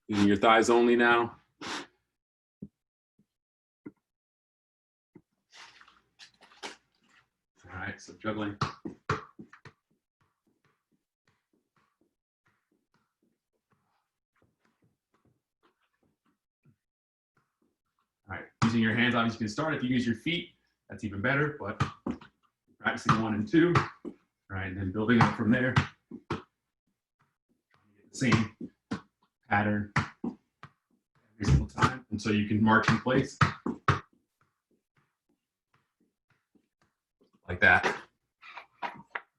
Using your thighs only now. All right, so juggling. All right, using your hands, obviously you can start. If you use your feet, that's even better, but practicing 1 and 2. All right, and then building up from there. Same pattern every single time until you can march in place. Like that.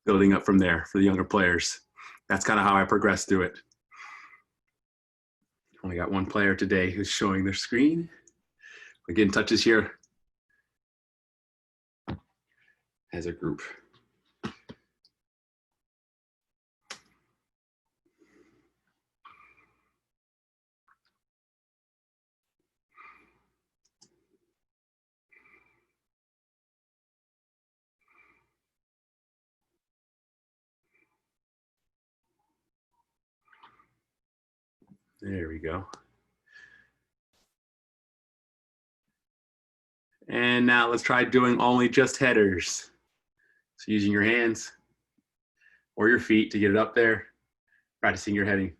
Building up from there for the younger players. That's kind of how I progressed through it. Only got one player today who's showing their screen. Again, touches here as a group. There we go. And now let's try doing only just headers. So using your hands or your feet to get it up there, practicing your heading.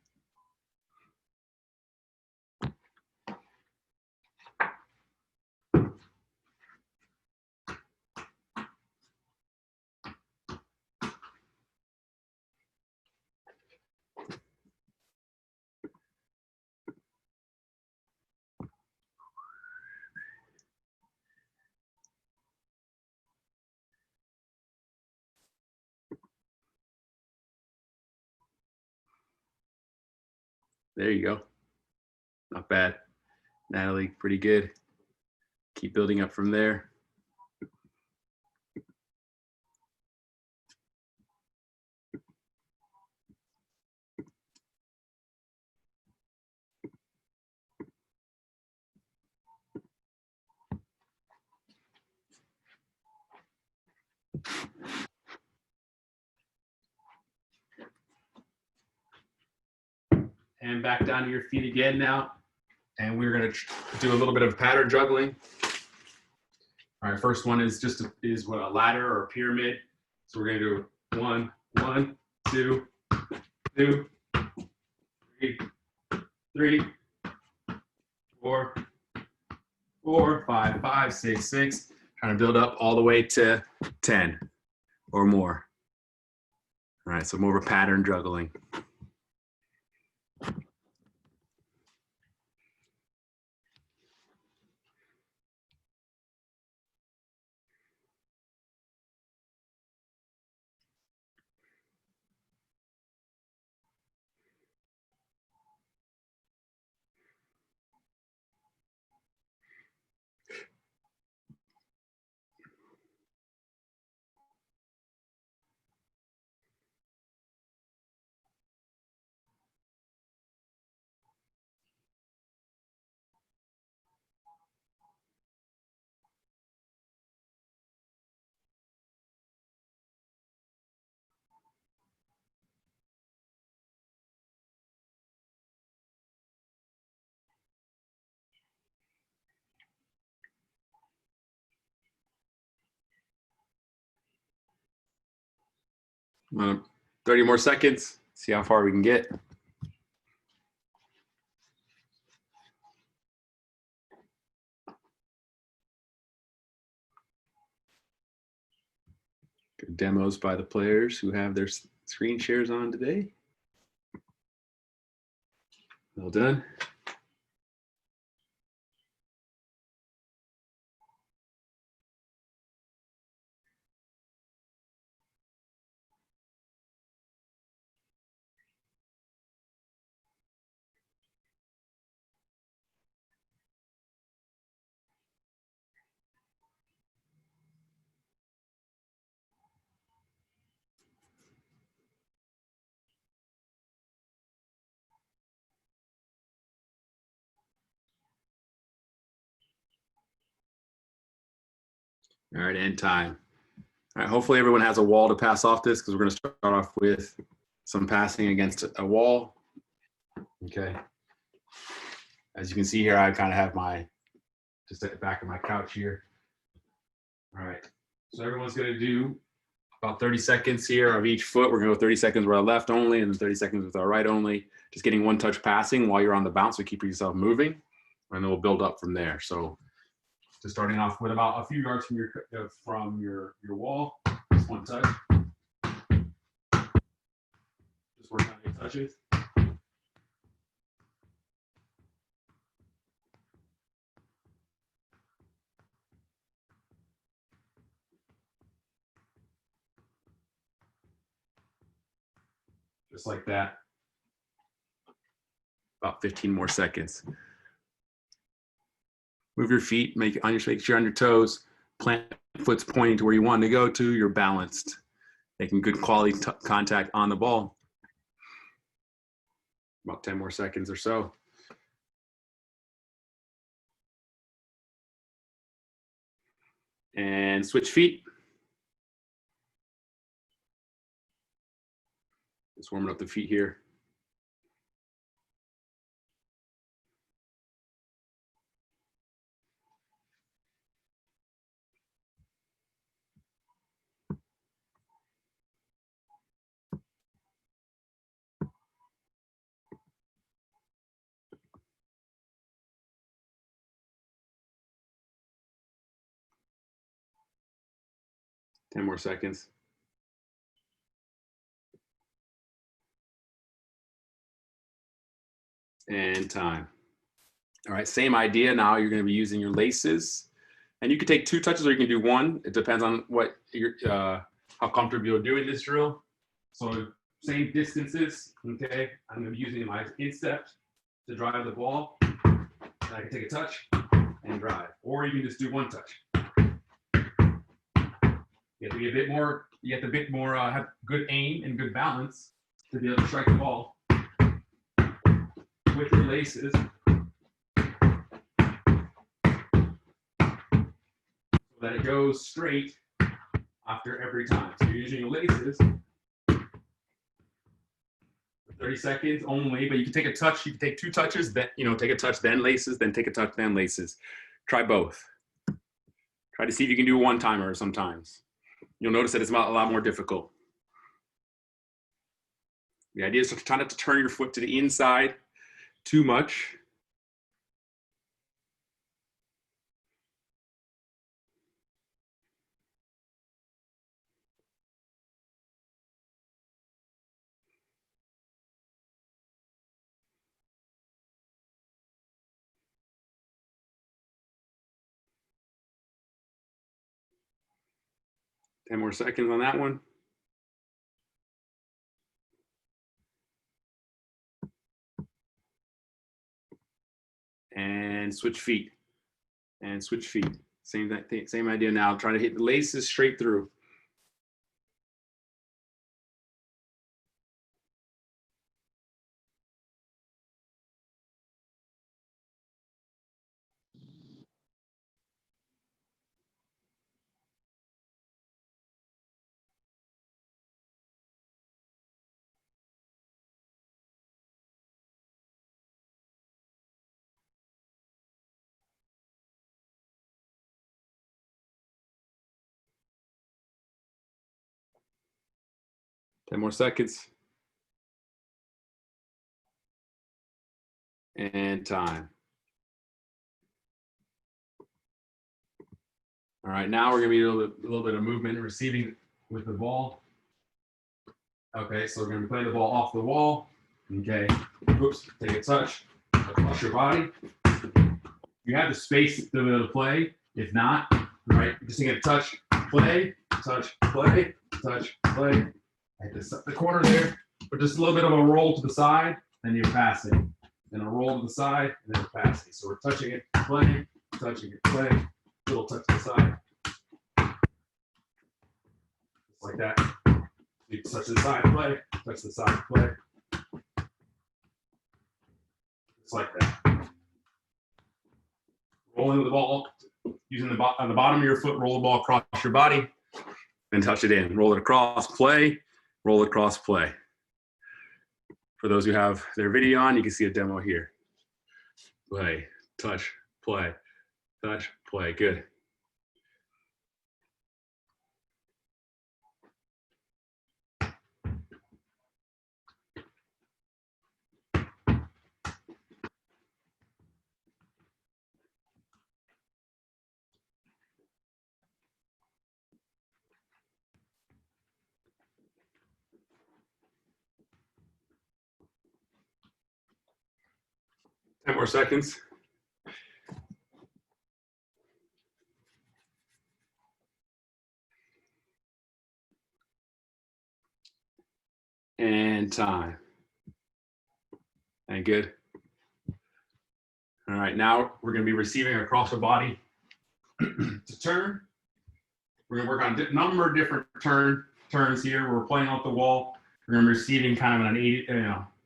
There you go. Not bad. Natalie, pretty good. Keep building up from there. And back down to your feet again now. And we're gonna do a little bit of pattern juggling. All right, first one is just a ladder or a pyramid. So we're gonna do 1, 1, 2, 2, 3, 3, 4, 4, 5, 5, 6, 6. Trying to build up all the way to 10 or more. All right, so more of a pattern juggling. Uh, 30 more seconds, see how far we can get. Good demos by the players who have their screen shares on today. Well done. All right, end time. All right, hopefully everyone has a wall to pass off this because we're going to start off with some passing against a wall. Okay. As you can see here, I kind of have my, just at the back of my couch here. All right, so everyone's gonna do about 30 seconds here of each foot. We're gonna go 30 seconds with our left only and then 30 seconds with our right only. Just getting one touch passing while you're on the bounce, so keep yourself moving, and then we'll build up from there. So just starting off with about a few yards from your wall, just one touch. Just work on your touches. Just like that. About 15 more seconds. Move your feet, make sure you're on your toes. Plant foot's pointing to where you want to go to. You're balanced. Making good quality contact on the ball. About 10 more seconds or so. And switch feet. Just warming up the feet here. Ten more seconds. And time. All right, same idea. Now you're going to be using your laces, and you can take 2 touches or you can do 1. It depends on what your how comfortable you're doing this drill. So same distances. Okay, I'm going to be using my instep to drive the ball. And I can take a touch and drive, or you can just do 1 touch. You have to be a bit more. You have to have good aim and good balance to be able to strike the ball with your laces. So that it goes straight after every time. So you're using your laces for 30 seconds only, but you can take a touch, you can take 2 touches, then take a touch, then laces, then take a touch, then laces. Try both. Try to see if you can do a one-timer sometimes. You'll notice that it's a lot more difficult. The idea is to try not to turn your foot to the inside too much. Ten more seconds on that one. And switch feet. And switch feet. Same idea now. Try to hit the laces straight through. Ten more seconds. And time. All right, now we're gonna be a little bit of movement and receiving with the ball. Okay, so we're gonna be playing the ball off the wall. Okay, oops, take a touch across your body. You have the space to be able to play. If not, all right, you're just gonna touch, play, touch, play, touch, play. At the corner there, but just a little bit of a roll to the side, then you're passing. Then a roll to the side, and then we're passing. So we're touching it, playing, touching it, playing, little touch to the side. Just like that. You touch the side, play, touch the side, play. Just like that. Rolling the ball, using on the bottom of your foot, roll the ball across your body, then touch it in. Roll it across, play, roll across, play. For those who have their video on, you can see a demo here. play, touch, play, touch, play. Good. Ten more seconds. And time. And good. All right, now we're going to be receiving across the body to turn. We're going to work on a number of different turns here. We're playing off the wall. We're going to be receiving kind of an 80,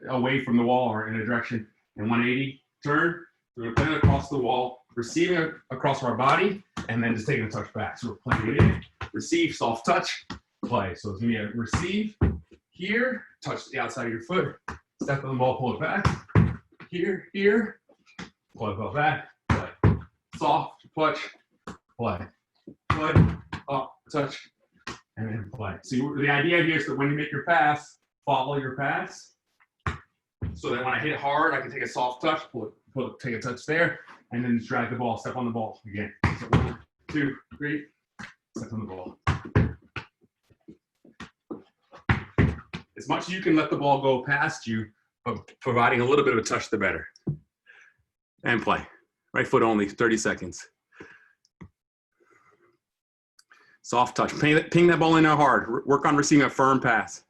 away from the wall or in a direction and 180 turn. We're going to play it across the wall, receiving it across our body, and then just taking a touch back. So we're playing it in, receive, soft touch, play. So it's going to be a receive here, touch the outside of your foot, step on the ball, pull it back. Here, play the ball back, play. Soft, touch, play. Play, up, touch, and then play. So the idea here is that when you make your pass, follow your pass. So that when I hit it hard, I can take a soft touch, take a touch there, and then just drag the ball, step on the ball again. So 1, 2, 3, step on the ball. As much as you can let the ball go past you, but providing a little bit of a touch, the better. And play. Right foot only, 30 seconds. Soft touch. Ping that ball in there hard. Work on receiving a firm pass.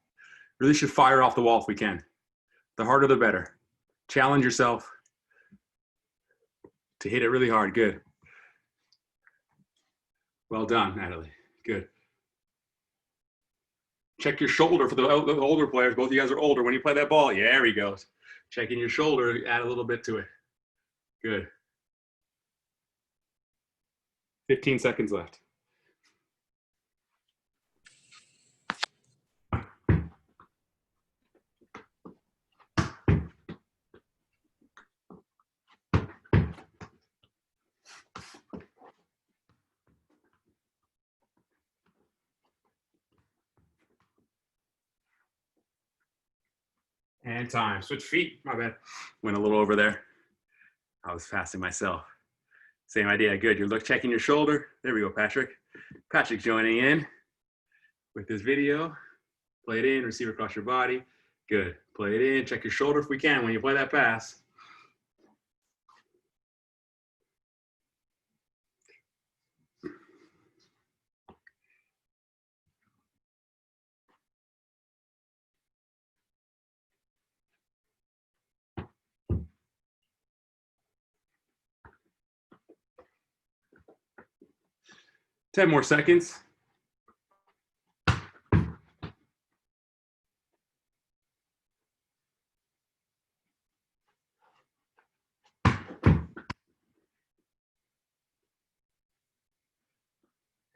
Really should fire off the wall if we can. The harder, the better. Challenge yourself to hit it really hard. Good. Well done, Natalie. Good. Check your shoulder for the older players. Both of you guys are older. When you play that ball, yeah, there he goes. Checking your shoulder, add a little bit to it. Good. 15 seconds left. And time. Switch feet. My bad. Went a little over there. I was fasting myself. Same idea. Good. You're checking your shoulder. There we go, Patrick. Patrick's joining in with this video. Play it in. Receive across your body. Good. Play it in. Check your shoulder if we can when you play that pass. Ten more seconds.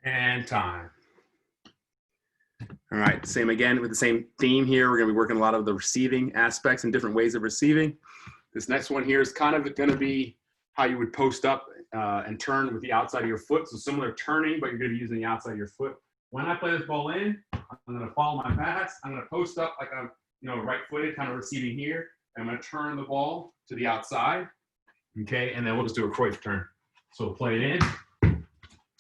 And time. All right, same again with the same theme here. We're gonna be working a lot of the receiving aspects and different ways of receiving. This next one here is kind of gonna be how you would post up and turn with the outside of your foot. So similar turning, but you're gonna be using the outside of your foot. When I play this ball in, I'm gonna follow my pass. I'm gonna post up like I'm right-footed, kind of receiving here. And I'm gonna turn the ball to the outside, okay? And then we'll just do a Cruyff turn. So we'll play it in,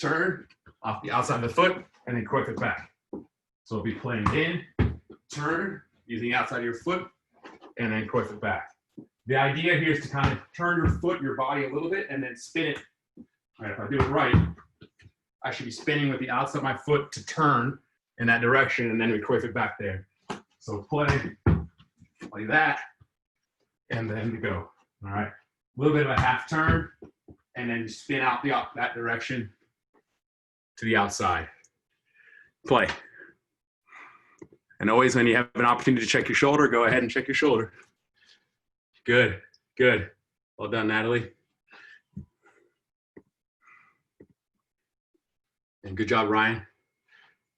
turn, off the outside of the foot, and then Cruyff it back. So we'll be playing in, turn, using the outside of your foot, and then Cruyff it back. The idea here is to kind of turn your foot, your body a little bit, and then spin it. All right, if I do it right, I should be spinning with the outside of my foot to turn in that direction, and then we Cruyff it back there. So play like that, and then to go. All right, a little bit of a half turn, and then you spin out that direction to the outside. Play. And always when you have an opportunity to check your shoulder, go ahead and check your shoulder. Good, good. Well done, Natalie. And good job, Ryan.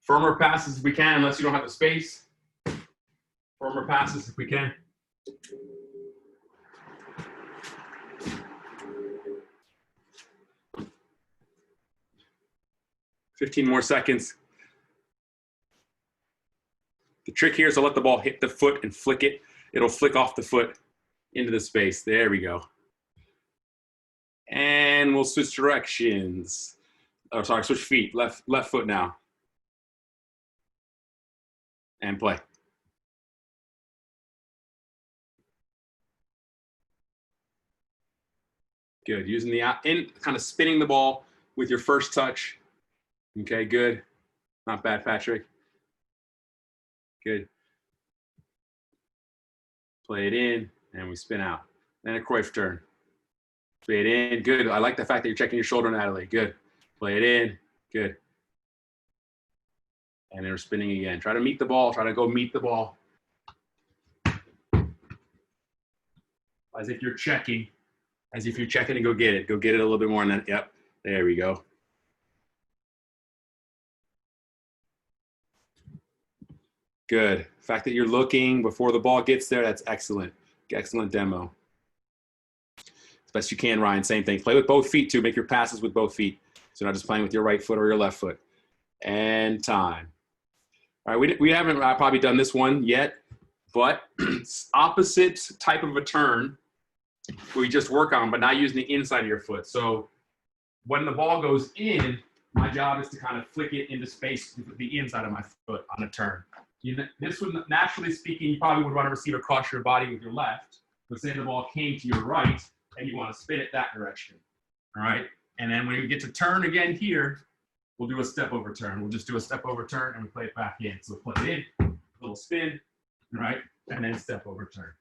Firmer passes if we can, unless you don't have the space. Firmer passes if we can. 15 more seconds. The trick here is to let the ball hit the foot and flick it. It'll flick off the foot into the space. There we go. And we'll switch directions. Oh, sorry, switch feet. Left foot now. And play. Good. Using the kind of spinning the ball with your first touch. Okay, good. Not bad, Patrick. Good. Play it in, and we spin out. Then a Cruyff turn. Play it in. Good. I like the fact that you're checking your shoulder, Natalie. Good. Play it in. Good. And then we're spinning again. Try to meet the ball. Try to go meet the ball. As if you're checking. As if you're checking and go get it. Go get it a little bit more. And then, yep. There we go. Good. The fact that you're looking before the ball gets there, that's excellent. Excellent demo. As best you can, Ryan. Same thing. Play with both feet, too. Make your passes with both feet. So not just playing with your right foot or your left foot. And time. All right, we haven't probably done this one yet, but opposite type of a turn we just work on, but not using the inside of your foot. So when the ball goes in, my job is to kind of flick it into space with the inside of my foot on a turn. This would, naturally speaking, you probably would want to receive across your body with your left, but say the ball came to your right and you want to spin it that direction. All right, and then when we get to turn again here, we'll do a step over turn. We'll just do a step over turn and we play it back in. So play it in, little spin, right? And then step over turn.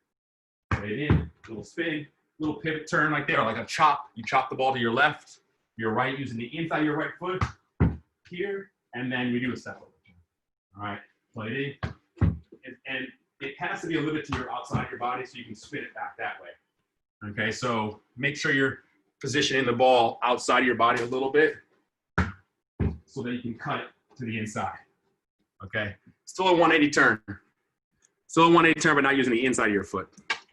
Play it in, little spin, little pivot turn like there, like a chop. You chop the ball to your left, your right, using the inside of your right foot here, and then we do a step over turn. All right, play it in. And it has to be a little bit to your outside of your body so you can spin it back that way. Okay, so make sure you're positioning the ball outside of your body a little bit, so that you can cut it to the inside. Okay, still a 180 turn. Still a 180 turn, but not using the inside of your foot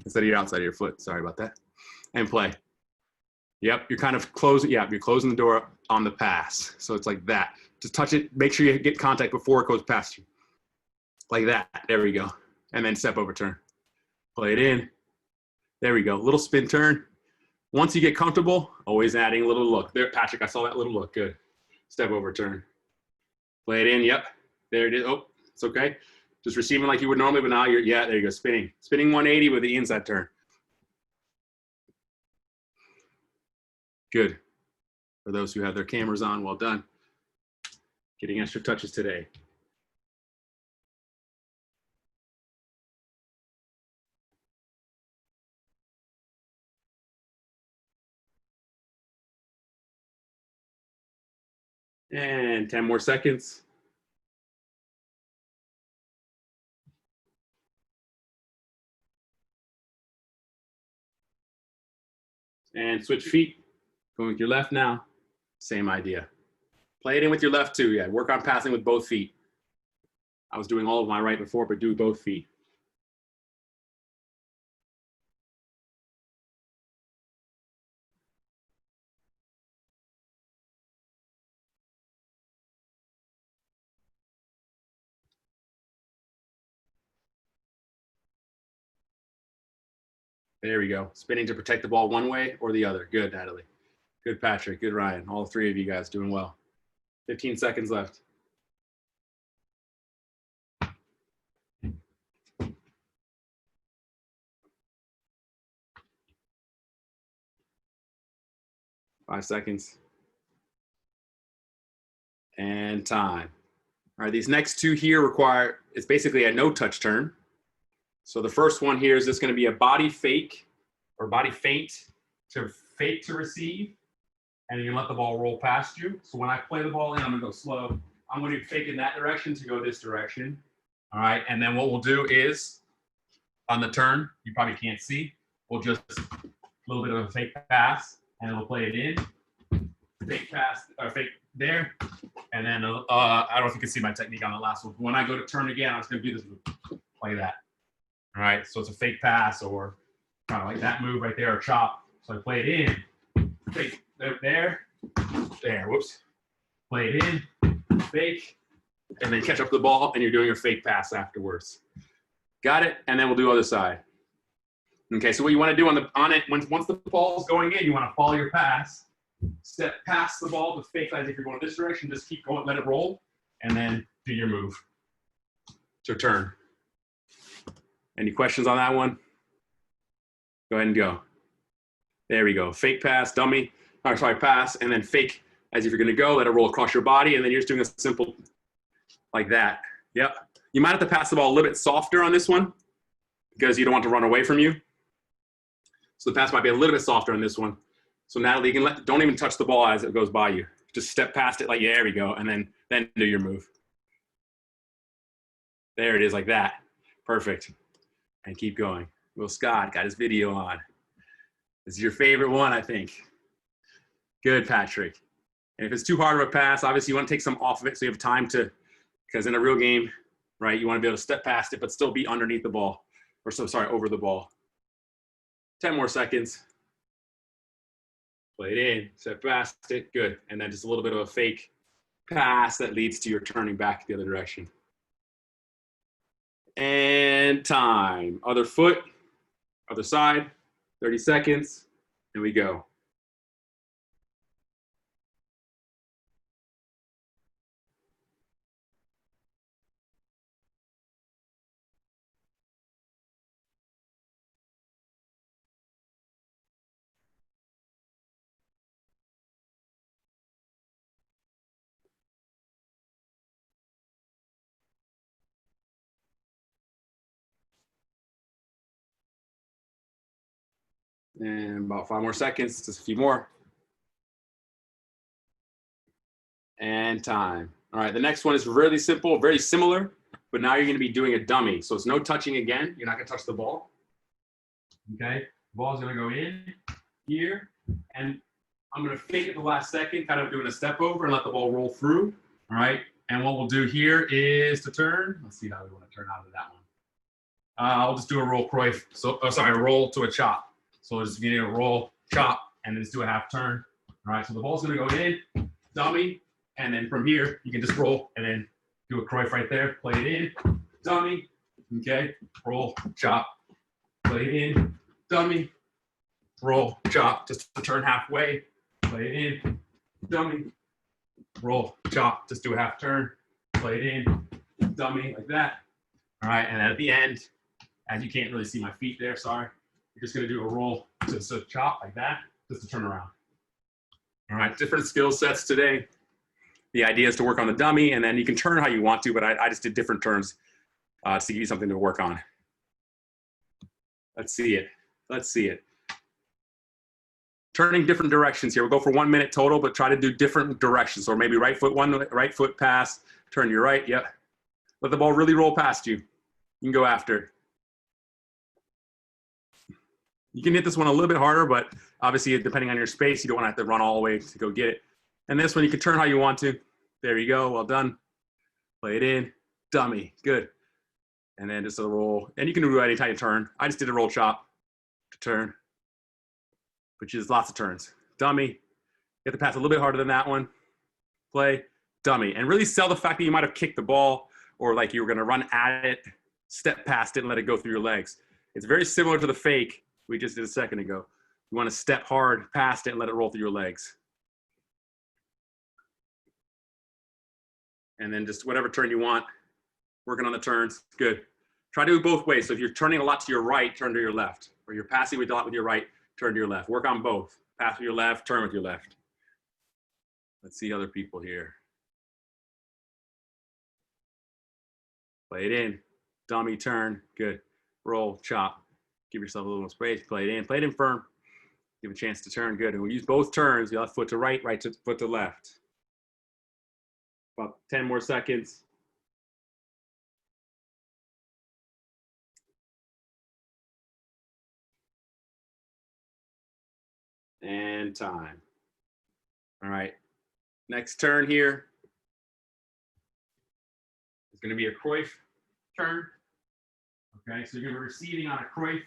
instead of your outside of your foot. Sorry about that. And play. Yep, you're kind of closing. Yeah, you're closing the door on the pass. So it's like that. Just touch it. Make sure you get contact before it goes past you. Like that. There we go. And then step over turn. Play it in. There we go. Little spin turn. Once you get comfortable, always adding a little look. There, Patrick, I saw that little look. Good. Step over turn. Play it in. Yep. There it is. Oh, it's okay. Just receiving like you would normally, but now you're, yeah, there you go. Spinning. Spinning 180 with the inside turn. Good. For those who have their cameras on, well done. Getting extra touches today. And 10 more seconds. And switch feet. Going with your left now. Same idea. Play it in with your left too. Yeah, work on passing with both feet. I was doing all of my right before, but do both feet. There we go. Spinning to protect the ball one way or the other. Good, Natalie. Good, Patrick. Good, Ryan. All three of you guys doing well. 15 seconds left. Five seconds. And time. All right, these next two here require, it's basically a no-touch turn. So the first one here is just going to be a body fake or body feint to fake to receive, and you can let the ball roll past you. So when I play the ball in, I'm going to go slow. I'm going to fake in that direction to go this direction. All right, and then what we'll do is on the turn, you probably can't see, we'll just a little bit of a fake pass, and we'll play it in. Fake pass, or fake there, and then I don't know if you can see my technique on the last one. When I go to turn again, I'm just going to do this move, like that. All right, so it's a fake pass or kind of like that move right there, or chop. So I play it in, fake there, whoops. Play it in, fake, and then catch up the ball, and you're doing your fake pass afterwards. Got it? And then we'll do other side. Okay, so what you want to do on it, once the ball is going in, you want to follow your pass, step past the ball with fake as if you're going this direction, just keep going, let it roll, and then do your move. So turn. Any questions on that one? Go ahead and go. There we go. Fake pass, dummy, or sorry, pass, and then fake as if you're going to go, let it roll across your body, and then you're just doing a simple like that. Yep. You might have to pass the ball a little bit softer on this one because you don't want to run away from you. So the pass might be a little bit softer on this one. So Natalie, you can don't even touch the ball as it goes by you. Just step past it like, yeah, there we go, and then do your move. There it is, like that. Perfect. And keep going. Will Scott got his video on. This is your favorite one, I think. Good, Patrick. And if it's too hard of a pass, obviously you want to take some off of it so you have time to, because in a real game, right, you want to be able to step past it but still be underneath the ball, or so sorry, over the ball. 10 more seconds. Play it in, step past it, good. And then just a little bit of a fake pass that leads to your turning back the other direction. And time. Other foot, other side, 30 seconds, and we go. And about 5 more seconds, just a few more. And time. All right, the next one is really simple, very similar, but now you're gonna be doing a dummy. So it's no touching again. You're not gonna touch the ball. Okay, the ball's gonna go in here, and I'm gonna fake it the last second, kind of doing a step over and let the ball roll through. All right, and what we'll do here is to turn. Let's see how we wanna turn out of that one. I'll just do a roll Cruyff, so, oh, sorry, a roll to a chop. So just getting a roll, chop, and then just do a half turn. All right, so the ball's gonna go in, dummy, and then from here, you can just roll and then do a Cruyff right there, play it in, dummy, okay, roll, chop, play it in, dummy, roll, chop, just to turn halfway, play it in, dummy, roll, chop, just do a half turn, play it in, dummy, like that. All right, and at the end, as you can't really see my feet there, sorry, you're just gonna do a roll to chop like that, just to turn around. All right, different skill sets today. The idea is to work on the dummy, and then you can turn how you want to, but I just did different turns to give you something to work on. Let's see it. Let's see it. Turning different directions here. We'll go for 1 minute total, but try to do different directions. Or maybe right foot pass, turn to your right, yep. Let the ball really roll past you. You can go after. You can hit this one a little bit harder, but obviously depending on your space, you don't want to have to run all the way to go get it. And this one, you can turn how you want to. There you go, well done. Play it in, dummy, good. And then just a roll. And you can do it anytime you turn. I just did a roll chop to turn, which is lots of turns. Dummy, you have to pass a little bit harder than that one. Play, dummy. And really sell the fact that you might have kicked the ball or like you were gonna run at it, step past it and let it go through your legs. It's very similar to the fake we just did a second ago. You wanna step hard past it and let it roll through your legs. And then just whatever turn you want, working on the turns, good. Try to do it both ways. So if you're turning a lot to your right, turn to your left. Or you're passing a lot with your right, turn to your left. Work on both. Pass with your left, turn with your left. Let's see other people here. Play it in, dummy turn, good. Roll, chop, give yourself a little space, play it in firm. Give a chance to turn, good. And we'll use both turns, the left foot to right, right foot to left. About 10 more seconds. And time. All right, next turn here is gonna be a Cruyff turn. Okay, so you're gonna be receiving on a Cruyff,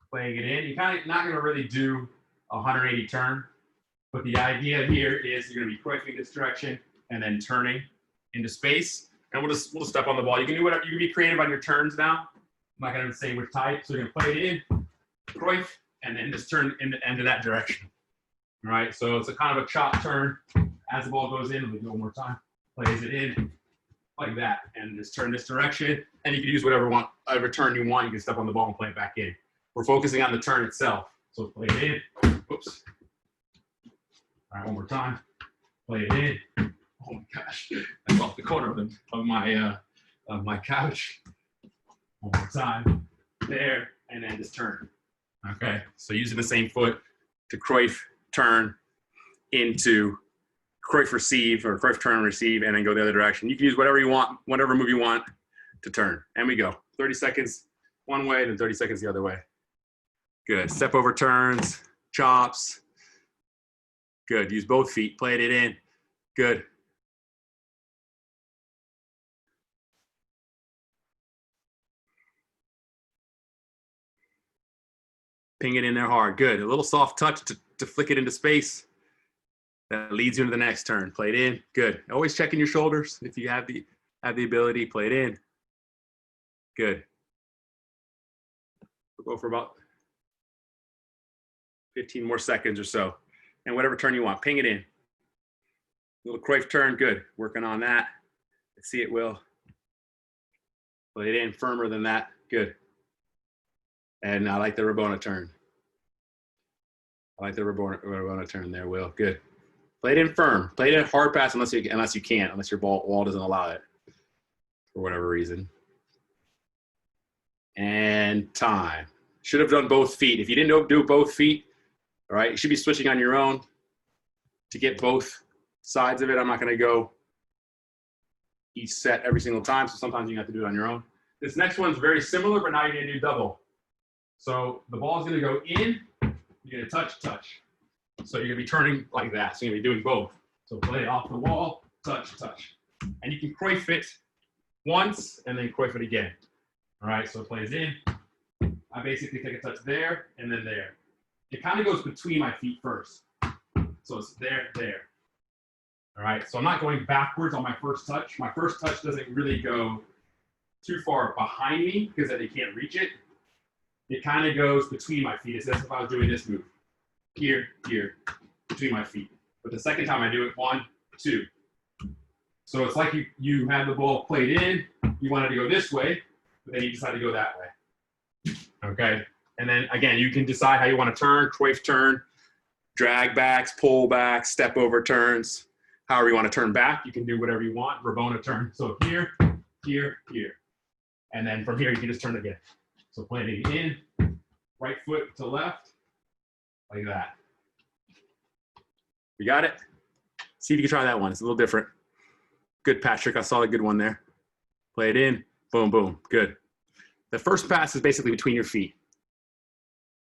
playing it in. You're kind of not gonna really do a 180 turn, but the idea here is you're gonna be Cruyffing this direction and then turning into space, and we'll just step on the ball. You can do whatever. You can be creative on your turns now. I'm not gonna say which type, so you're gonna play it in, Cruyff, and then just turn into that direction. All right, so it's a kind of a chop turn. As the ball goes in, we'll do it one more time. Plays it in like that, and just turn this direction. And you can use whatever turn you want. You can step on the ball and play it back in. We're focusing on the turn itself. So play it in. Oops. All right, one more time. Play it in. Oh my gosh, that's off the corner of my couch. One more time. There, and then just turn. Okay, so using the same foot to Cruyff turn into Cruyff receive, or Cruyff turn receive, and then go the other direction. You can use whatever you want, whatever move you want to turn. And we go. 30 seconds one way, then 30 seconds the other way. Good. Step over turns, chops. Good. Use both feet. Play it in. Good. Ping it in there hard. Good. A little soft touch to flick it into space. That leads you into the next turn. Play it in. Good. Always checking your shoulders if you have the ability. Play it in. Good. We'll go for about 15 more seconds or so. And whatever turn you want, ping it in. Little Cruyff turn. Good. Working on that. Let's see it, Will. Play it in firmer than that. Good. And I like the Rabona turn. I like the Rabona turn there, Will. Good. Play it in firm. Play it in hard pass unless you can't, unless your wall doesn't allow it for whatever reason. And time. Should have done both feet. If you didn't do both feet, all right, you should be switching on your own to get both sides of it. I'm not going to go each set every single time, so sometimes you have to do it on your own. This next one's very similar, but now you're going to do double. So the ball is going to go in, you're going to touch. So you're going to be turning like that. So you're going to be doing both. So play it off the wall, touch. And you can Cruyff it once and then Cruyff it again. All right, so it plays in. I basically take a touch there and then there. It kind of goes between my feet first. So it's there. All right, so I'm not going backwards on my first touch. My first touch doesn't really go too far behind me because then they can't reach it. It kind of goes between my feet. It's as if I was doing this move. Here, between my feet. But the second time I do it, 1, 2. So it's like you had the ball played in, you wanted to go this way, but then you decide to go that way. Okay? And then again, you can decide how you want to turn, Cruyff turn, drag backs, pull backs, step over turns. However you want to turn back, you can do whatever you want. Rabona turn. So here. And then from here, you can just turn again. So playing it in, right foot to left, like that. You got it? See if you can try that one. It's a little different. Good, Patrick. I saw a good one there. Play it in, boom. Good. The first pass is basically between your feet.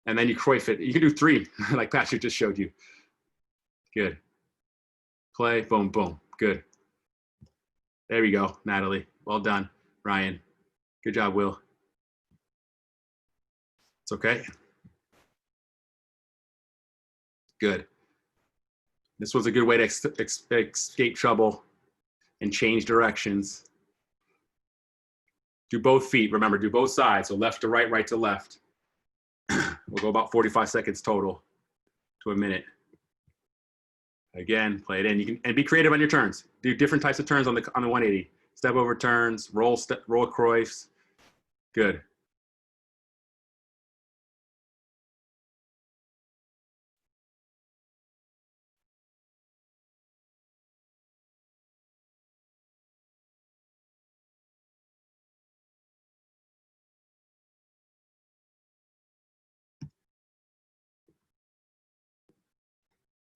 And then you Cruyff it. You can do 3, like Patrick just showed you. Good. Play, boom. Good. There we go, Natalie. Well done, Ryan. Good job, Will. It's okay. Good. This was a good way to escape trouble and change directions. Do both feet. Remember, do both sides. So left to right, right to left. We'll go about 45 seconds total to a minute. Again, play it in. You can and be creative on your turns. Do different types of turns on the 180. Step over turns, roll Cruyffs. Good.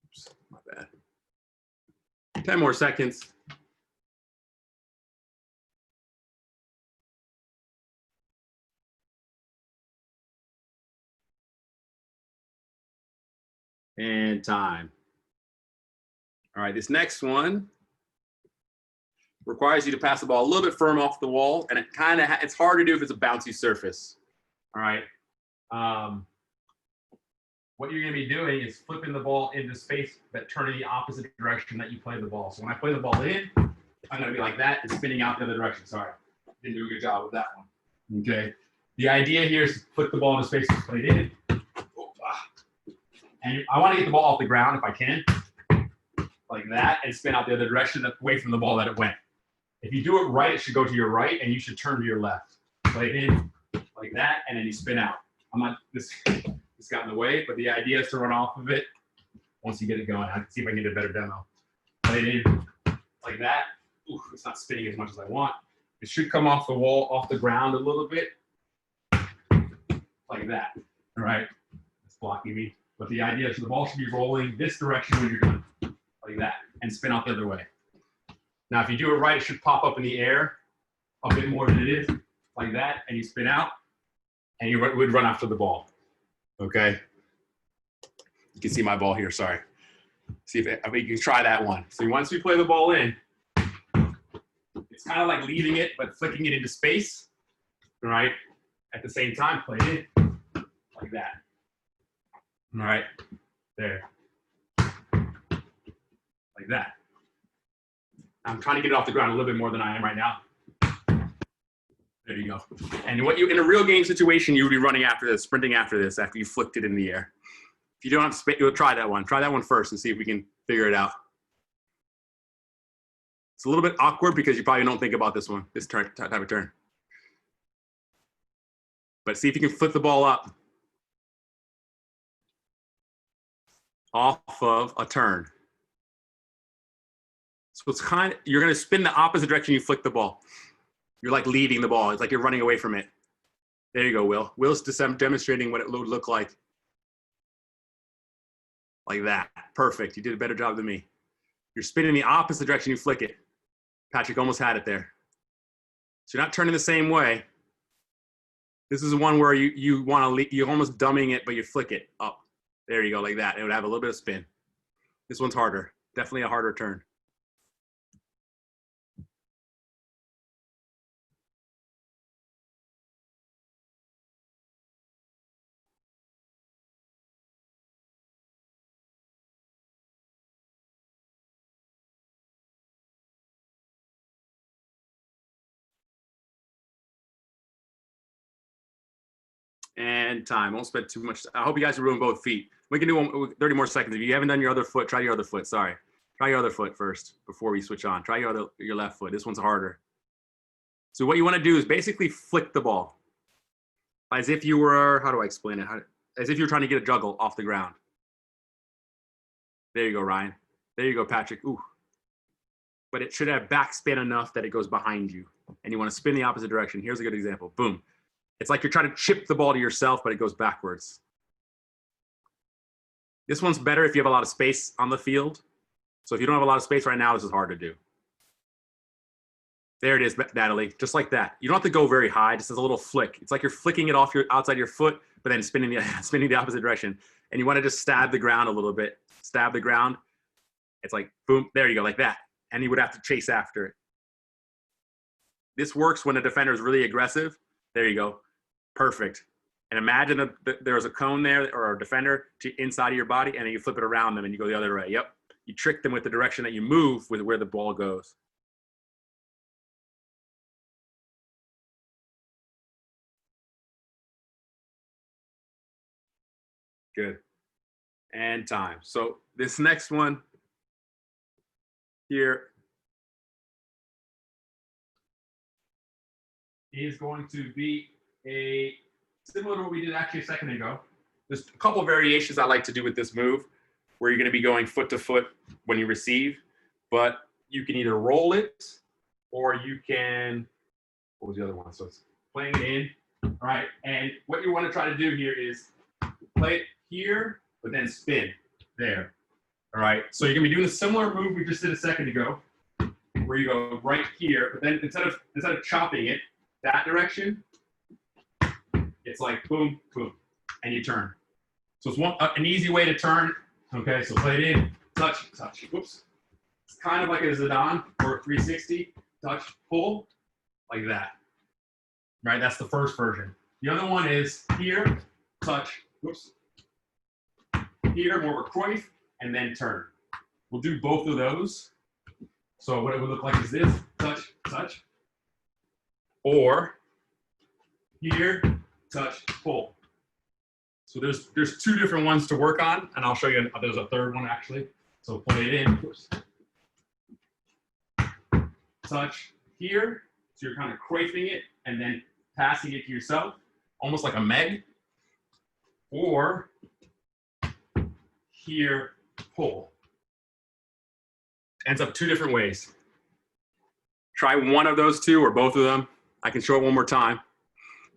Oops, my bad. 10 more seconds. And time. All right, this next one requires you to pass the ball a little bit firm off the wall, and it's hard to do if it's a bouncy surface. All right. What you're going to be doing is flipping the ball into space, but turning the opposite direction that you play the ball. So when I play the ball in, I'm gonna be like that and spinning out the other direction. Sorry, didn't do a good job with that one. Okay. The idea here is to flick the ball into space and play it in. And I want to get the ball off the ground if I can, like that, and spin out the other direction away from the ball that it went. If you do it right, it should go to your right, and you should turn to your left. Play it in like that, and then you spin out. I'm not this got in the way, but the idea is to run off of it once you get it going. I can see if I can get a better demo. Play it in like that. Ooh, it's not spinning as much as I want. It should come off the wall, off the ground a little bit, like that. All right, it's blocking me. But the idea is the ball should be rolling this direction when you're done, like that, and spin out the other way. Now, if you do it right, it should pop up in the air a bit more than it is, like that, and you spin out, and you would run after the ball. Okay? You can see my ball here, sorry. See if you can try that one. So once we play the ball in, it's kind of like leaving it, but flicking it into space, all right? At the same time, play it in, like that. All right, there, like that. I'm trying to get it off the ground a little bit more than I am right now. There you go. And what you, in a real game situation, you would be running after this, sprinting after this after you flicked it in the air. If you don't have space, you'll try that one. Try that one first and see if we can figure it out. It's a little bit awkward because you probably don't think about this one, this type of turn. But see if you can flip the ball up off of a turn. So it's kind of, you're gonna spin the opposite direction you flick the ball. You're like leading the ball. It's like you're running away from it. There you go, Will. Will's demonstrating what it would look like that. Perfect, you did a better job than me. You're spinning the opposite direction you flick it. Patrick almost had it there. So you're not turning the same way. This is the one where you're almost dumbing it, but you flick it up. There you go, like that. It would have a little bit of spin. This one's harder. Definitely a harder turn. And time. I won't spend too much. I hope you guys are doing both feet. We can do 30 more seconds. If you haven't done your other foot, try your other foot. Sorry. Try your other foot first before we switch on. Try your left foot. This one's harder. So what you want to do is basically flick the ball as if you were, how do I explain it? As if you're trying to get a juggle off the ground. There you go, Ryan. There you go, Patrick. Ooh. But it should have backspin enough that it goes behind you. And you want to spin the opposite direction. Here's a good example. Boom. It's like you're trying to chip the ball to yourself, but it goes backwards. This one's better if you have a lot of space on the field. So if you don't have a lot of space right now, this is hard to do. There it is, Natalie, just like that. You don't have to go very high, just as a little flick. It's like you're flicking it off outside your foot, but then spinning the opposite direction. And you want to just stab the ground a little bit. Stab the ground. It's like, boom, there you go, like that. And you would have to chase after it. This works when a defender is really aggressive. There you go. Perfect. And imagine there's a cone there or a defender inside of your body, and then you flip it around them and you go the other way. Yep. You trick them with the direction that you move with where the ball goes. Good. And time. So this next one here is going to be similar to what we did actually a second ago. There's a couple of variations I like to do with this move where you're going to be going foot to foot when you receive, but you can either roll it or you can, what was the other one? So it's playing it in, all right? And what you want to try to do here is play it here, but then spin there, all right? So you're going to be doing a similar move we just did a second ago where you go right here, but then instead of chopping it that direction, it's like boom, boom, and you turn. So it's an easy way to turn. Okay, so play it in, touch, touch. Whoops. It's kind of like a Zidane or a 360, touch, pull, like that. Right, that's the first version. The other one is here, touch, whoops. Here, more of a Cruyff, and then turn. We'll do both of those. So what it would look like is this, touch, touch. Or here, touch, pull. So there's two different ones to work on, and I'll show you, there's a third one actually. So play it in. Touch here, so you're kind of coifing it and then passing it to yourself, almost like a meg. Or here, pull. Ends up two different ways. Try one of those two or both of them. I can show it one more time.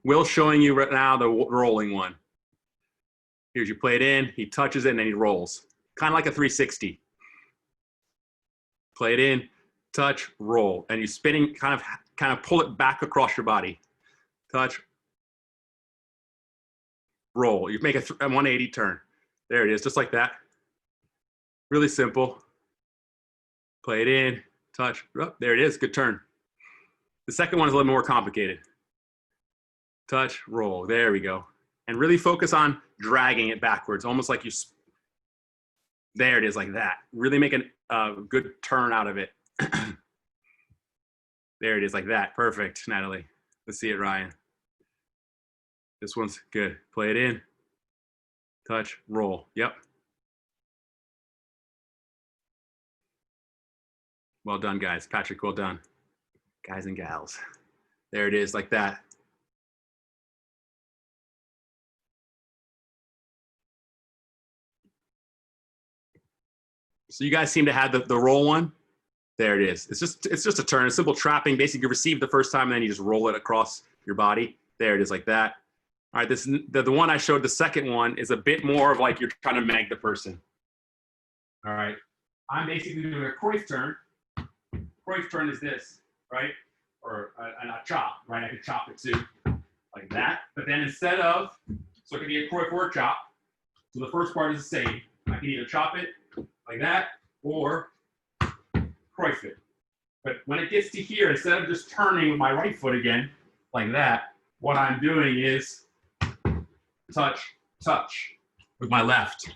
Will's showing you right now the rolling one. Here's you play it in, he touches it, and then he rolls. Kind of like a 360. Play it in, touch, roll. And you're spinning, kind of pull it back across your body. Touch, roll. You make a 180 turn. There it is, just like that. Really simple. Play it in, touch, oh, there it is, good turn. The second one is a little more complicated. Touch, roll, there we go. And really focus on dragging it backwards, almost like you, there it is, like that. Really make a good turn out of it. There it is, like that, perfect, Natalie. Let's see it, Ryan. This one's good. Play it in, touch, roll, yep. Well done, guys. Patrick, well done. Guys and gals. There it is, like that. So you guys seem to have the roll one. There it is. It's just a turn, a simple trapping. Basically, you receive the first time, and then you just roll it across your body. There it is, like that. All right, the one I showed, the second one, is a bit more of like you're trying to mag the person. All right. I'm basically doing a Cruyff turn. Cruyff turn is this, right? Or a chop, right? I could chop it too, like that. But then instead of, so it could be a Cruyff or a chop. So the first part is the same. I can either chop it like that or Cruyff it. But when it gets to here, instead of just turning with my right foot again, like that, what I'm doing is touch, touch with my left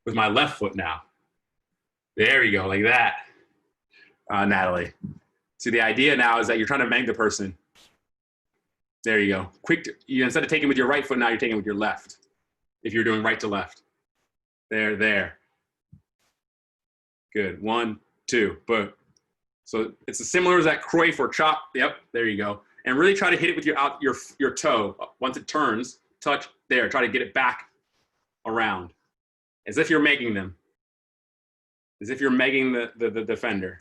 foot now. There you go, like that. Natalie. See, the idea now is that you're trying to bang the person. There you go. Instead of taking with your right foot, now you're taking with your left. If you're doing right to left. There. Good. 1, 2, boom. So it's as similar as that Cruyff or chop. Yep, there you go. And really try to hit it with your toe. Once it turns, touch there. Try to get it back around. As if you're making them. As if you're making the defender.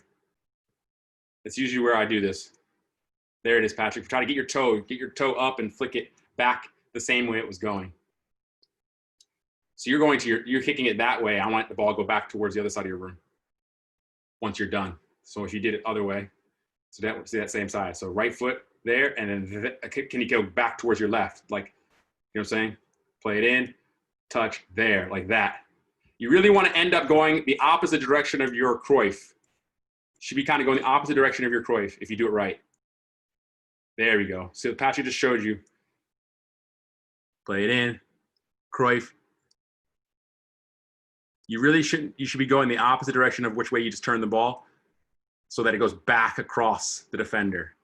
That's usually where I do this. There it is, Patrick. Try to get your toe up and flick it back the same way it was going. So you're kicking it that way. I want the ball to go back towards the other side of your room once you're done. So if you did it other way, so see that same side. So right foot there, and then can you go back towards your left? Like, you know what I'm saying? Play it in, touch there, like that. You really want to end up going the opposite direction of your Cruyff. Should be kind of going the opposite direction of your Cruyff if you do it right. There we go. So Patrick just showed you. Play it in, Cruyff. You should be going the opposite direction of which way you just turn the ball so that it goes back across the defender.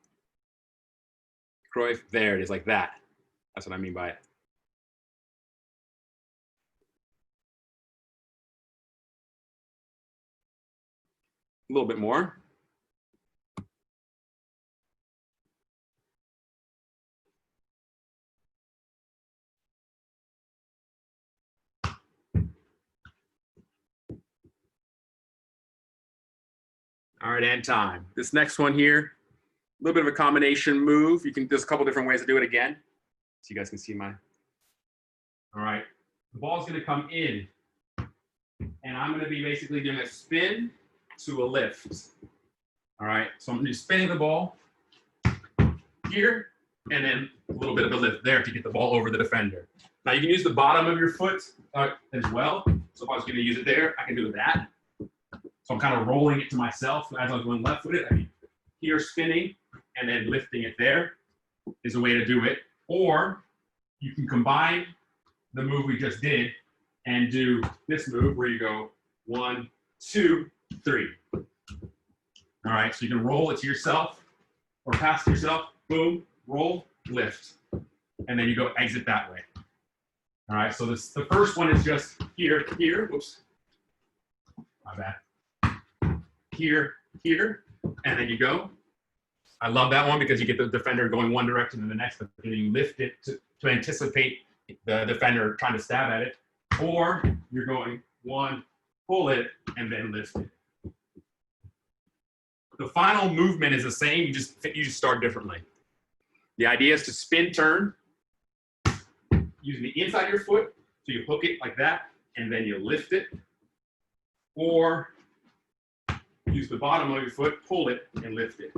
Cruyff, there it is, like that. That's what I mean by it. A little bit more. All right, and time. This next one here, a little bit of a combination move. There's a couple different ways to do it again. So you guys can see mine. All right, the ball's gonna come in, and I'm gonna be basically doing a spin to a lift. All right, so I'm gonna be spinning the ball here, and then a little bit of a lift there to get the ball over the defender. Now you can use the bottom of your foot as well. So if I was gonna use it there, I can do that. So I'm kind of rolling it to myself as I was going left-footed. I mean, here spinning and then lifting it there is a way to do it. Or you can combine the move we just did and do this move where you go 1, 2, 3. All All right, so you can roll it to yourself or pass to yourself, boom, roll, lift. And then you go exit that way. All right, so the first one is just here, whoops, my bad. Here, and then you go. I love that one because you get the defender going one direction and the next, but then you lift it to anticipate the defender trying to stab at it. Or you're going one, pull it, and then lift it. The final movement is the same, you just start differently. The idea is to spin turn, using the inside of your foot, so you hook it like that, and then you lift it. Or use the bottom of your foot, pull it, and lift it.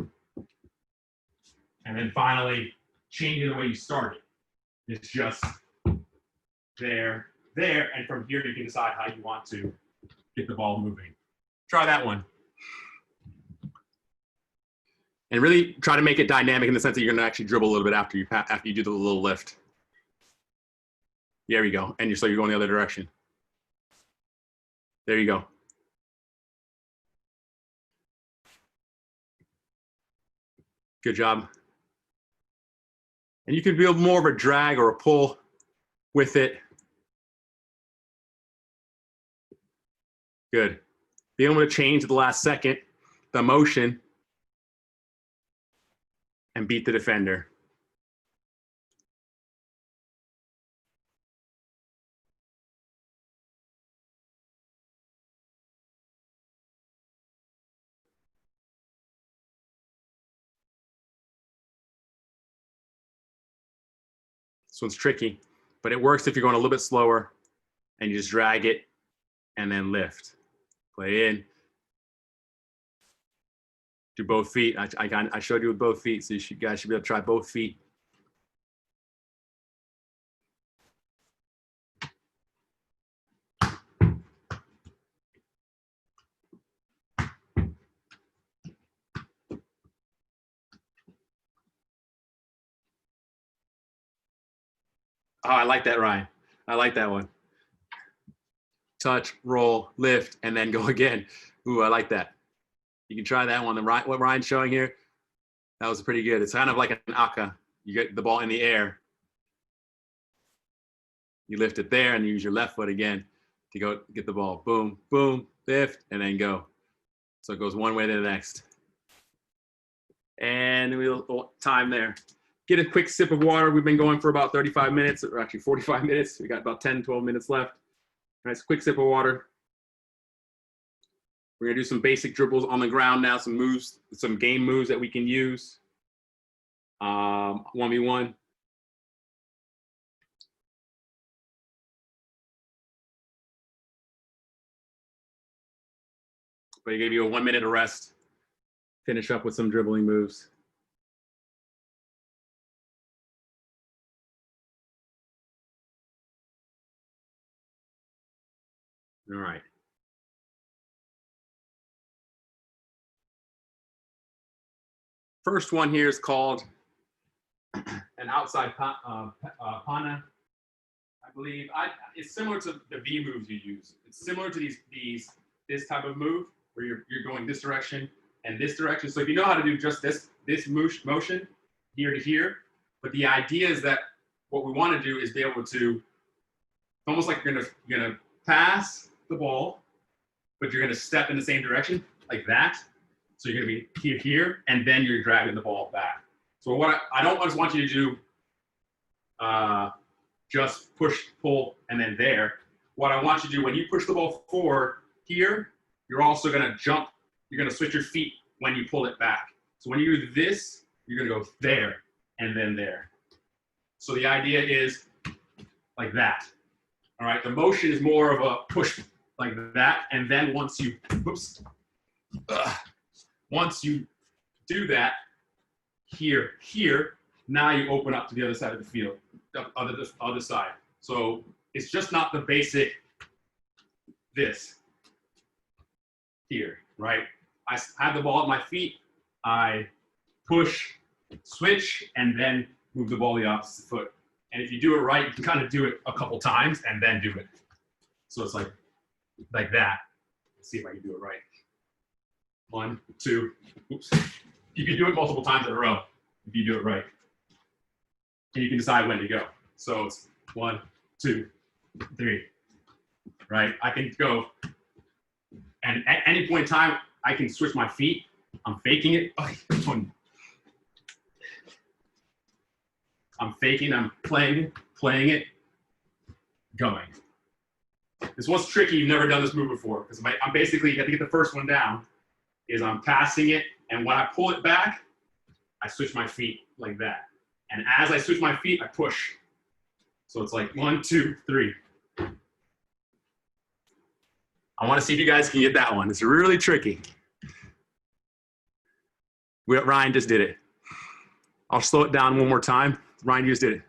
And then finally, changing the way you start it. It's just there, and from here you can decide how you want to get the ball moving. Try that one. And really try to make it dynamic in the sense that you're gonna actually dribble a little bit after you do the little lift. There you go, and so you're going the other direction. There you go. Good job. And you can build more of a drag or a pull with it. Good. Being able to change at the last second, the motion, and beat the defender. This one's tricky, but it works if you're going a little bit slower and you just drag it and then lift. Play in. Do both feet. I showed you with both feet, so you guys should be able to try both feet. Oh, I like that, Ryan. I like that one. Touch, roll, lift, and then go again. Ooh, I like that. You can try that one. What Ryan's showing here, that was pretty good. It's kind of like an aka. You get the ball in the air. You lift it there and you use your left foot again to go get the ball. Boom, boom, lift, and then go. So it goes one way to the next. And we'll time there. Get a quick sip of water. We've been going for about 35 minutes, or actually 45 minutes. We got about 10, 12 minutes left. Nice quick sip of water. We're gonna do some basic dribbles on the ground now, some moves, some game moves that we can use. 1v1. But I gave you a 1 minute of rest. Finish up with some dribbling moves. All right. First one here is called an outside pana, I believe. It's similar to the V moves you use. It's similar to this type of move where you're going this direction and this direction. So if you know how to do just this motion here to here, but the idea is that what we want to do is be able to, almost like you're gonna pass the ball, but you're gonna step in the same direction like that. So you're gonna be here, and then you're dragging the ball back. So what I don't just want you to do just push, pull, and then there. What I want you to do when you push the ball forward here, you're also gonna jump. You're gonna switch your feet when you pull it back. So when you do this, you're gonna go there and then there. So the idea is like that. All right, the motion is more of a push like that, and then once you, once you do that, here, now you open up to the other side of the field, the other side. So it's just not the basic this here, right? I have the ball at my feet, I push, switch, and then move the ball the opposite foot. And if you do it right, you can kind of do it a couple times and then do it. So it's like that. Let's see if I can do it right. 1, 2, oops. You can do it multiple times in a row if you do it right. And you can decide when to go. So it's 1, 2, 3, right? I can go, and at any point in time, I can switch my feet. I'm faking it. I'm faking, I'm playing it, going. This one's tricky, you've never done this move before, because I'm basically, you have to get the first one down, is I'm passing it, and when I pull it back, I switch my feet like that. And as I switch my feet, I push. So it's like 1, 2, 3. I want to see if you guys can get that one. It's really tricky. Ryan just did it. I'll slow it down one more time. Ryan just did it.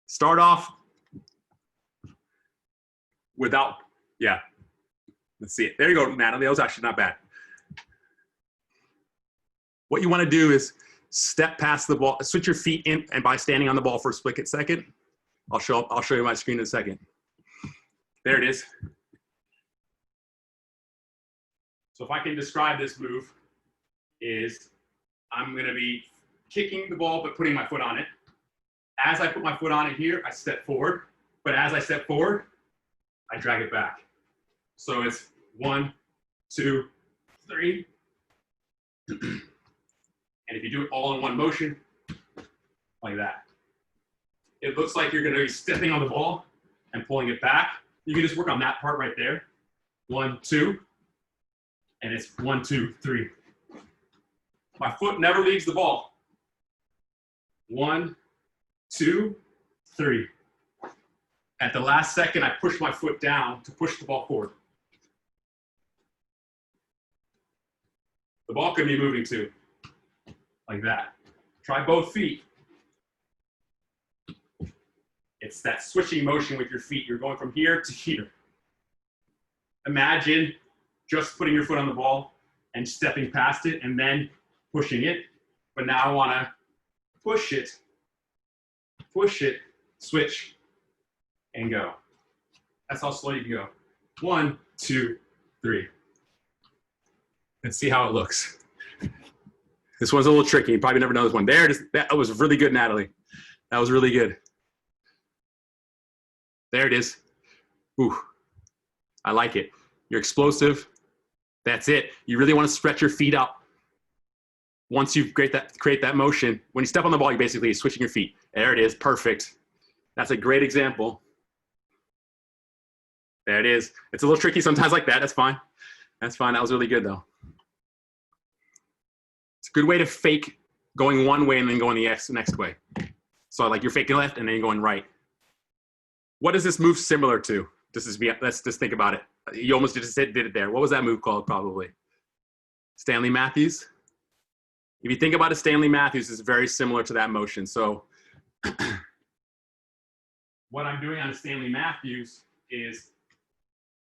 Start off without, yeah. Let's see it. There you go, Natalie. That was actually not bad. What you want to do is step past the ball, switch your feet in, and by standing on the ball for a split second, I'll show you my screen in a second. There it is. So if I can describe this move, is I'm going to be kicking the ball but putting my foot on it. As I put my foot on it here, I step forward. But as I step forward, I drag it back. So it's 1, 2, 3. And if you do it all in one motion, like that, it looks like you're going to be stepping on the ball and pulling it back. You can just work on that part right there. 1, 2, and it's 1, 2, 3. My foot never leaves the ball. 1, 2, 3. At the last second, I push my foot down to push the ball forward. The ball could be moving too, like that. Try both feet. It's that switching motion with your feet. You're going from here to here. Imagine just putting your foot on the ball and stepping past it and then pushing it. But now I want to push it, switch, and go. That's how slow you can go. 1, 2, 3. Let's see how it looks. This one's a little tricky. You probably never know this one. There it is. That was really good, Natalie. That was really good. There it is. Ooh, I like it. You're explosive. That's it. You really want to stretch your feet out. Once you create that motion, when you step on the ball, you're basically switching your feet. There it is. Perfect. That's a great example. There it is. It's a little tricky sometimes like that. That's fine. That's fine. That was really good, though. It's a good way to fake going one way and then going the next way. So like you're faking left and then you're going right. What is this move similar to? Let's just think about it. You almost just did it there. What was that move called, probably? Stanley Matthews? If you think about it, Stanley Matthews is very similar to that motion. So what I'm doing on a Stanley Matthews is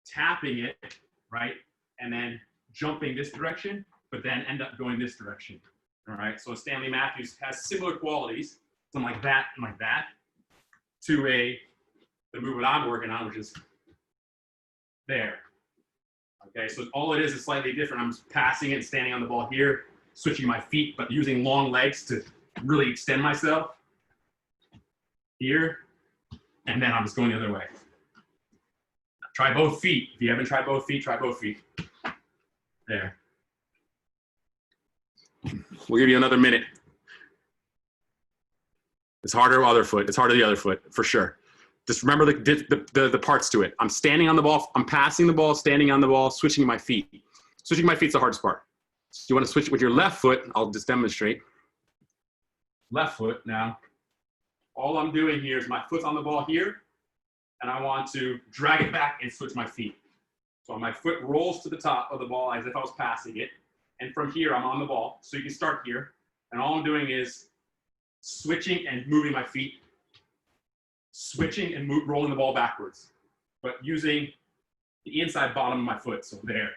tapping it, right? And then jumping this direction, but then end up going this direction. All right, so Stanley Matthews has similar qualities, something like that and like that, to the move that I'm working on, which is there. Okay, so all it is slightly different. I'm passing it and standing on the ball here, switching my feet, but using long legs to really extend myself here, and then I'm just going the other way. Try both feet. If you haven't tried both feet, try both feet. There. We'll give you another minute. It's harder other foot. It's harder the other foot, for sure. Just remember the parts to it. I'm standing on the ball. I'm passing the ball, standing on the ball, switching my feet. Switching my feet is the hardest part. So you want to switch it with your left foot. I'll just demonstrate. Left foot now. All I'm doing here is my foot's on the ball here, and I want to drag it back and switch my feet. So my foot rolls to the top of the ball as if I was passing it. And from here, I'm on the ball. So you can start here. And all I'm doing is switching and moving my feet, switching and rolling the ball backwards, but using the inside bottom of my foot. So there.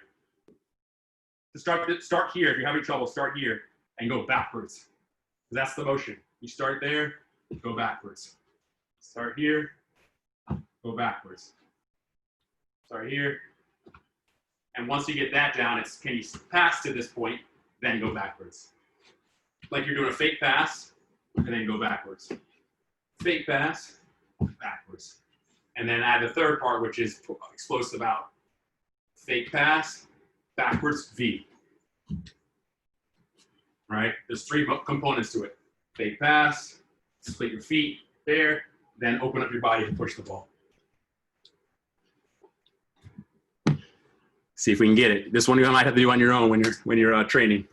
To start here, if you're having trouble, start here and go backwards. That's the motion. You start there, go backwards. Start here, go backwards. Start here, And once you get that down, it's can you pass to this point, then go backwards. Like you're doing a fake pass, and then go backwards. Fake pass, backwards. And then add the third part, which is explosive out. Fake pass, backwards, V. Right? There's 3 components to it. Fake pass, split your feet there, then open up your body to push the ball. See if we can get it. This one you might have to do on your own when you're training.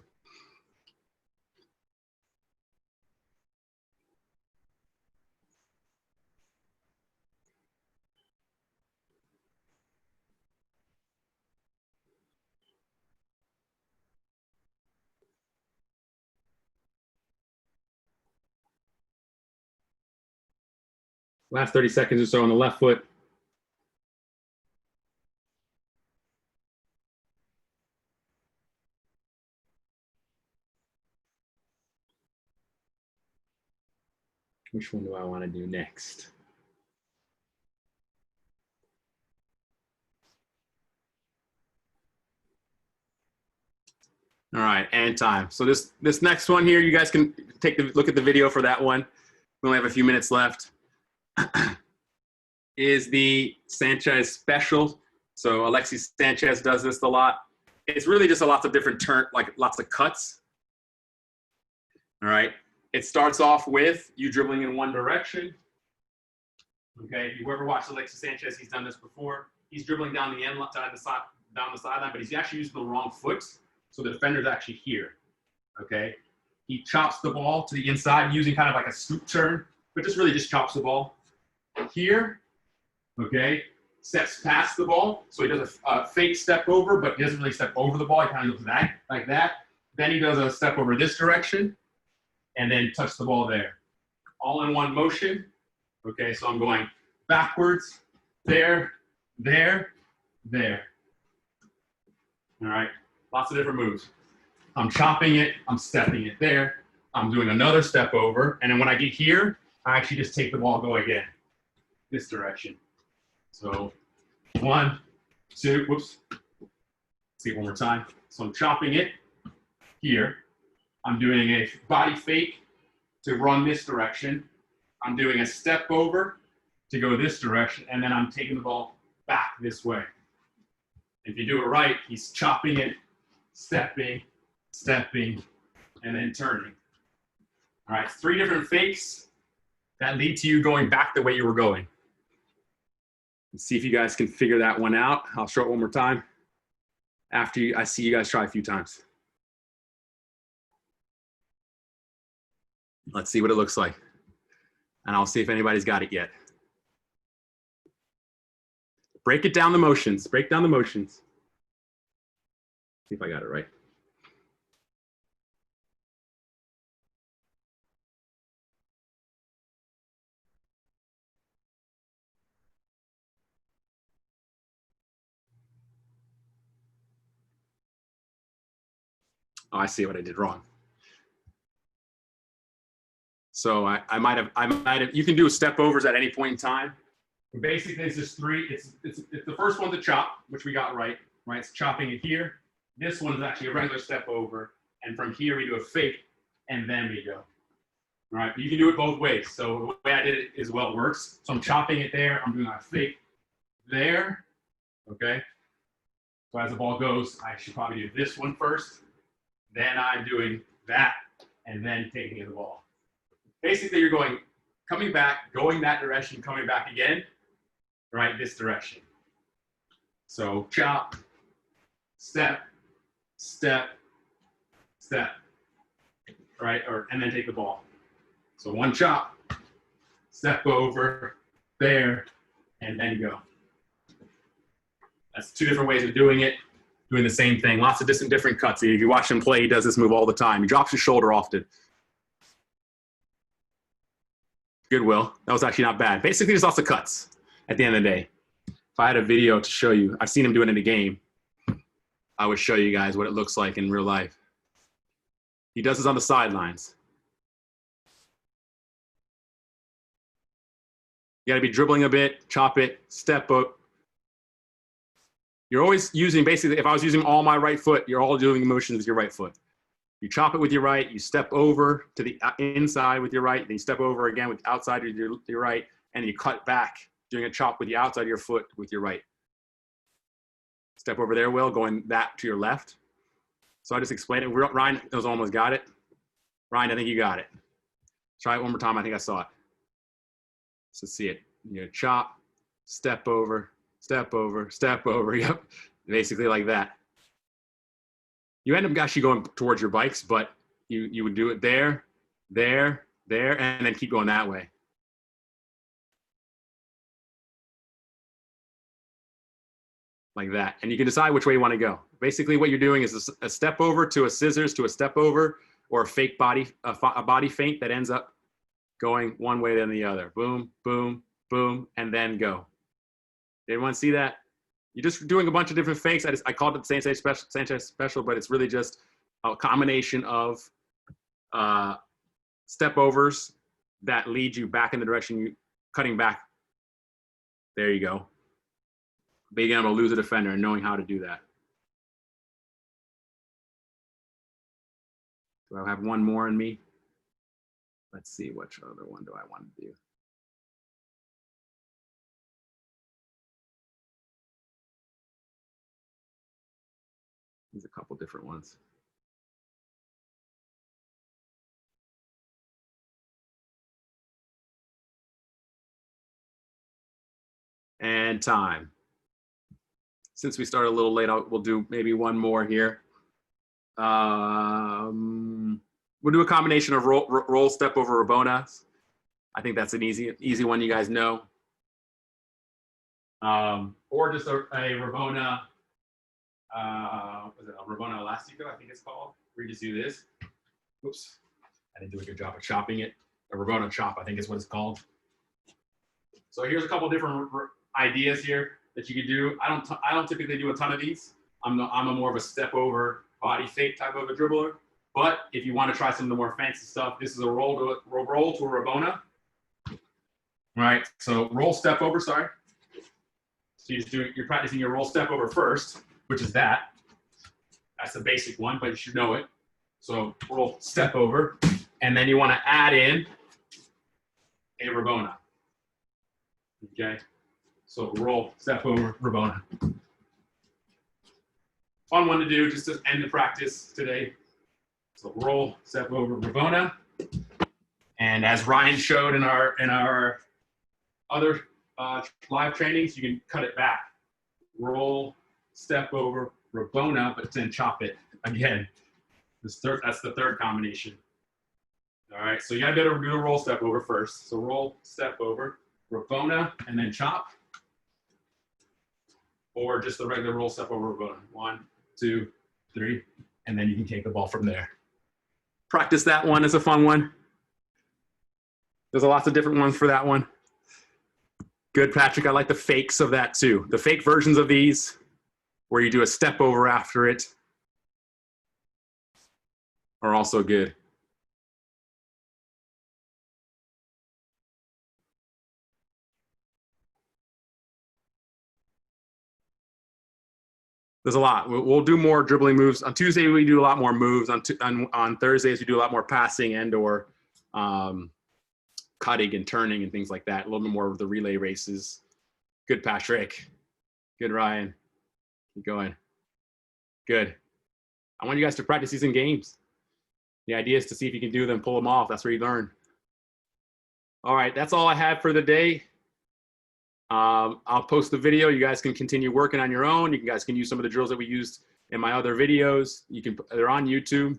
Last 30 seconds or so on the left foot. Which one do I want to do next? All right, and time. So this next one here, you guys can take a look at the video for that one. We only have a few minutes left. Is the Sanchez special. So Alexis Sanchez does this a lot. It's really just lots of different lots of cuts. All right. It starts off with you dribbling in one direction. Okay. If you ever watched Alexis Sanchez, he's done this before. He's dribbling down the end side, down the sideline, but he's actually using the wrong foot. So the defender's actually here. Okay. He chops the ball to the inside using kind of like a scoop turn, but really just chops the ball here. Okay. Steps past the ball. So he does a fake step over, but he doesn't really step over the ball. He kind of goes like that. Then he does a step over this direction and then touch the ball there. All in one motion. Okay, so I'm going backwards, there, there, there. All right, lots of different moves. I'm chopping it, I'm stepping it there. I'm doing another step over. And then when I get here, I actually just take the ball, go again, this direction. So 1, 2, whoops. See it one more time. So I'm chopping it here. I'm doing a body fake to run this direction. I'm doing a step over to go this direction, and then I'm taking the ball back this way. If you do it right, he's chopping it, stepping, stepping, and then turning. All right, 3 different fakes that lead to you going back the way you were going. Let's see if you guys can figure that one out. I'll show it one more time after I see you guys try a few times. Let's see what it looks like. And I'll see if anybody's got it yet. Break it down the motions. Break down the motions. See if I got it right. Oh, I see what I did wrong. So I might have, you can do step overs at any point in time. But basically, it's just 3. It's the first one's a chop, which we got right? It's chopping it here. This one is actually a regular step over. And from here, we do a fake, and then we go. All right, but you can do it both ways. So the way I did it is well works. So I'm chopping it there. I'm doing a fake there, okay? So as the ball goes, I should probably do this one first. Then I'm doing that, and then taking the ball. Basically, you're coming back, going that direction, coming back again, right, this direction. So chop, step, step, step, right, and then take the ball. So 1 chop, step over, there, and then go. That's 2 different ways of doing it, doing the same thing. Lots of different cuts. If you watch him play, he does this move all the time. He drops his shoulder often. Good, Will. That was actually not bad. Basically, there's lots of cuts at the end of the day. If I had a video to show you, I've seen him do it in a game, I would show you guys what it looks like in real life. He does this on the sidelines. You got to be dribbling a bit, chop it, step up, You're always using, basically, if I was using all my right foot, you're all doing motions with your right foot. You chop it with your right, you step over to the inside with your right, then you step over again with the outside of your right, and you cut back, doing a chop with the outside of your foot with your right. Step over there, Will, going that to your left. So I just explained it. Ryan has almost got it. Ryan, I think you got it. Try it one more time. I think I saw it. So see it. You chop, step over, step over, step over. Yep. Basically like that. You end up actually going towards your bikes, but you would do it there, there, there, and then keep going that way. Like that. And you can decide which way you want to go. Basically what you're doing is a step over to a scissors to a step over, or a fake body, a body feint that ends up going one way then the other. Boom, boom, boom, and then go. Did anyone see that? You're just doing a bunch of different fakes. I called it Sensei special, but it's really just a combination of step overs that lead you back in the direction you cutting back. There you go. Being able to lose a defender and knowing how to do that. Do I have one more in me? Let's see, which other one do I want to do? There's a couple different ones. And time. Since we started a little late, we'll do maybe one more here. We'll do a combination of roll, step over, Rabona. I think that's an easy one you guys know. Or just a Rabona, was it a Rabona Elastico, I think it's called, where you just do this. Oops, I didn't do a good job of chopping it. A Rabona chop, I think is what it's called. So here's a couple different ideas here that you could do. I don't typically do a ton of these. I'm a more of a step over body fake type of a dribbler. But if you want to try some of the more fancy stuff, this is a roll to a Rabona. Right. So roll, step over. Sorry. So you're practicing your roll, step over first, which is that. That's the basic one, but you should know it. So roll, step over, and then you want to add in a Rabona. Okay. So roll, step over, Rabona. Fun one to do just to end the practice today. So roll, step over, Rabona. And as Ryan showed in our other live trainings, you can cut it back. Roll, step over, Rabona, but then chop it again. That's the third combination. All right, so you gotta be able to do a roll, step over first. So roll, step over, Rabona, and then chop. Or just the regular roll, step over, Rabona. 1, 2, 3, and then you can take the ball from there. Practice that one. It's a fun one. There's lots of different ones for that one. Good, Patrick. I like the fakes of that too. The fake versions of these, where you do a step over after it, are also good. There's a lot. We'll do more dribbling moves. On Tuesday, we do a lot more moves. On Thursdays, we do a lot more passing and or cutting and turning and things like that. A little bit more of the relay races. Good, Patrick. Good, Ryan. Keep going. Good. I want you guys to practice these in games. The idea is to see if you can do them, pull them off. That's where you learn. All right, that's all I have for the day. I'll post the video. You guys can continue working on your own. You guys can use some of the drills that we used in my other videos. They're on YouTube.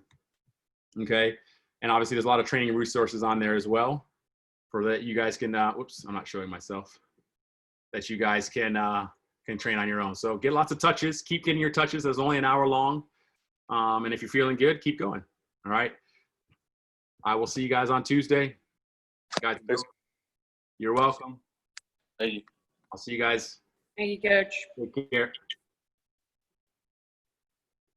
Okay. And obviously there's a lot of training resources on there as well for that you guys can, whoops, I'm not showing myself, that you guys can train on your own. So get lots of touches, keep getting your touches. There's only an hour long. And if you're feeling good, keep going. All right. I will see you guys on Tuesday. Guys, you're welcome. Thank you. I'll see you guys. Thank you, Coach. Take care.